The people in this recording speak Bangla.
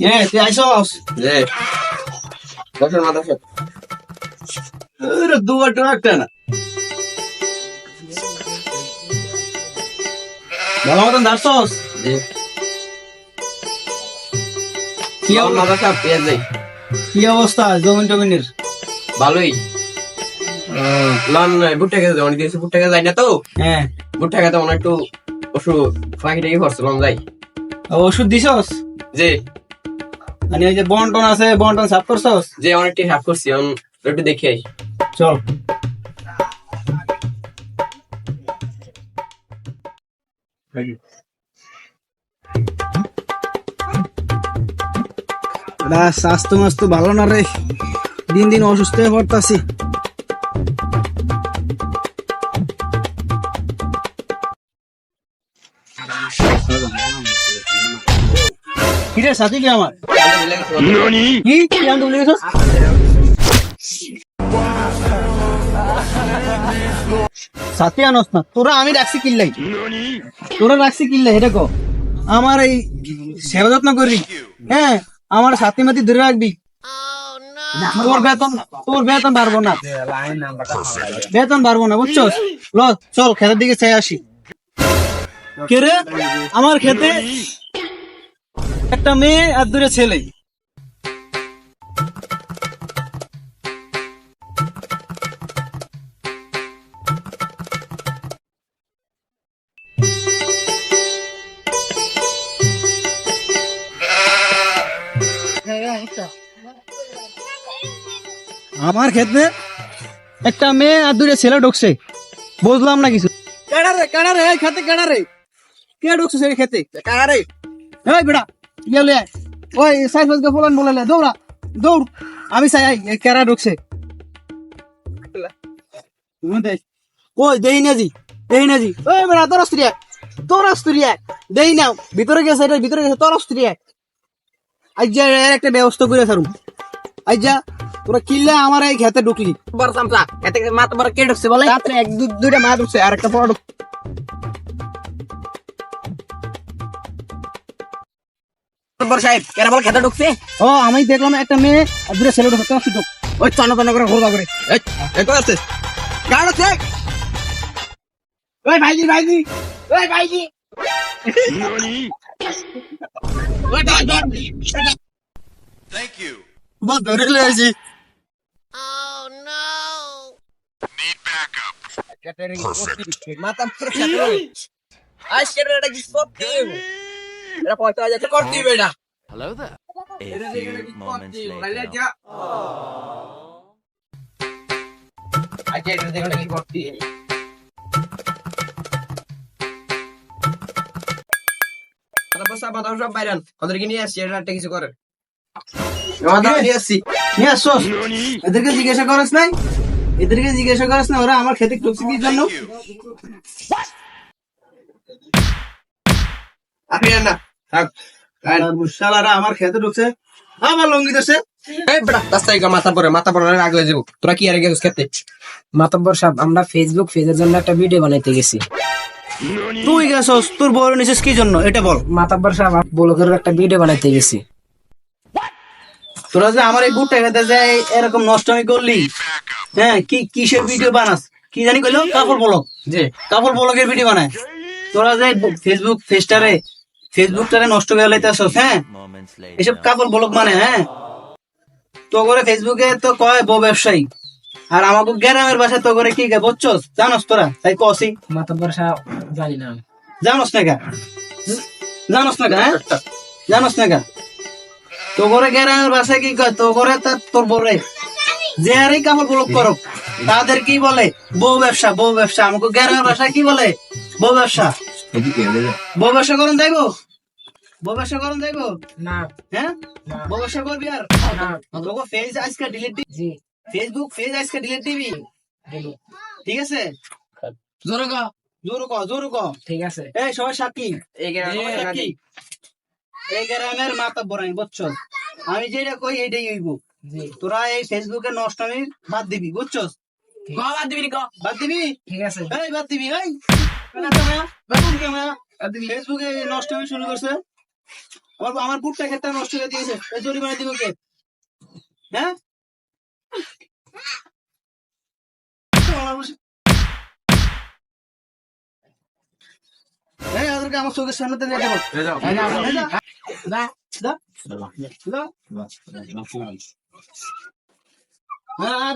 তুই আইসস যে বসেন মাদ্রাসা দুবার তো একটা না ভালো মতন দাঁড়ছস যে কি মাদ্রাসা পেয়ে যাই কি অবস্থা জমিন টমিনের? ভালোই লন ভুট্টা খেতে অনেক দিয়েছে ভুট্টা খেতে যাই না তো হ্যাঁ ভুট্টা খেতে মনে একটু ওষুধ ফাঁকি টাকি করছে লন যাই ওষুধ দিছস? যে মানে ওই যে বন্টন আছে বন্টন সাফ করছস? যে অনেকটি হাফ করছি একটু দেখে আই চল স্বাস্থ্য মাস্ত ভালো না রে, দিন দিন অসুস্থ হয়ে পড়তাছি। কিরে সাথী কি আমার কি কি আনতে ভুলে গেছস? সাথী আনস না তোরা, আমি রাখছি কিল্লাই, তোরা রাখছি কিল্লাই এটা কো। আমার এই সেবা যত্ন করবি, হ্যাঁ আমার সাথী মাতি ধরে রাখবি। তোর বেতন বাড়বো না, বেতন বাড়বো না বুঝছস। ল চল খেতের দিকে চাই আসি। কে রে আমার খেতে একটা মেয়ে আর দুটো ছেলে। আমার ক্ষেত্রে একটা মেয়ে আর দুটো ছেলে ঢুকছে, বুঝলাম না কিছু। কাড়ারে এই খেতে কাড়ারে কে ঢুকছে সেই খেতে কাড়ারে? এই বেটা গেলে ওই সাইজ ফাইজকে ফলান বলে দৌড়া দৌড়, আমি চাই এই কেড়া ঢুকছে। ওই দেই নাজি ওই বেটা তোর স্ত্রী দেই নাও ভিতরে গেছে, এটা ভিতরে গেছে তোর স্ত্রী। আজ যা এর একটা ব্যবস্থা করে সারুম। আজ যা তোরা কিল্লা আমার এই খেতে ঢুকলি বড় চামচা এতে মাথা বড় কে ঢুকছে বলে রাত্রে দুইটা মা ঢুকছে আর একটা পড়া ঢুকছে। বড় সাহেব কেরা বল খেতে ঢুকছে? ও আমি দেখলাম একটা মেয়ে আর দুটো ছেলে ঢুকছে, তোর সুযোগ ওই চনা চনা করে ঘোরা করে এই তো আছে কার আছে? ওই ভাইজি ওই ভাইজি Thank you. বল ধরে লেছি। Need backup. মাথা পুরো খেতে হবে আজ সেটা একটা কিছু করতে হবে, এটা পয়সা যাচ্ছে করতে হবে এটা। Hello there. A few moments later. আজ এটা দেখো কি করতে হবে। তারপর সব বাইরান ওদেরকে নিয়ে আসছি, এটা একটা কিছু করে নিয়ে আসছি। নিয়ে আসছস? এদেরকে জিজ্ঞাসা করিস নাই? এদেরকে জিজ্ঞাসা করিস না ওরা আমার খেতে ঢুকছে কি জন্য? Thank you. আপনি না থাক শালারা আমার খেতে ঢুকছে, আমার লঙ্গি দেশে। এই বেটা রাস্তায় মাথা পড়ে আগে হয়ে যাবো। তোরা কি আর গেছিস খেতে? মাতব্বর সাহেব, আমরা ফেসবুক পেজের জন্য একটা ভিডিও বানাইতে গেছি। তুই গেছস তোর বড় নিছিস কি জন্য এটা বল। মাতব্বর সাহেব, ব্লগের একটা ভিডিও বানাইতে গেছি। তোরা যে আমার এই বুটটা খেতে যায় এরকম নষ্টমি করলি, হ্যাঁ কি কিসের ভিডিও বানাস কি জানি কইলো? কাপড় ব্লগ, যে কাপড় ব্লগের ভিডিও বানায়। তোরা যে ফেসবুকটারে নষ্ট করে লাইতেছস, হ্যাঁ Moments এসব later. কাপড় ব্লগ মানে, হ্যাঁ তো করে ফেসবুকে তো কয় বউ ব্যবসায়ী, আর আমাকে গ্রামের বাসায় তো করে কি গে বুঝছস? জানোস তোরা তাই কসি? মাতব্বর সাহেব, জানি না আমি। জানোস না গা হ্যাঁ জানোস না গা? তো করে গ্রামের বাসায় কি কয়? তো করে তোর বরে যে আর এই কাপড় ব্লগ করো তাদের কি বলে? বউ ব্যবসা। আমাকে গ্রামের ভাষায় কি বলে? বউ ব্যবসা করুন যাইবো, বউ ব্যবসা করুন যাইবো, না, হ্যাঁ বউ ব্যবসা করবি আর না, তোকে ফেস আজকে ডিলিট দিবি, জি, ফেসবুক ফেজ আজকে ডিলিট দিবি, দিলো। ঠিক আছে? জোর ক ঠিক আছে। এই সবাই সাক্ষী, এই গ্রামে সাক্ষী এই গ্রামের মাতব্বর আমি বুঝছস, আমি যেটা কই এইটাই হইব। জি, তোরা এই ফেসবুকে নষ্টমি বাদ দিবি বুঝছস? বাদ দিবি বাদ দিবি, ঠিক আছে। এই বাদ দিবি। এই ফেসবুকে নষ্টমি শুরু করছে, আমার বুটটা ক্ষেতটা নষ্ট করে দিয়েছে, এই জরিমানা দিব কে? হ্যাঁ এই ওদেরকে আমার চোখের সামনে থেকে যেতে বল। যা, যা, যা। আর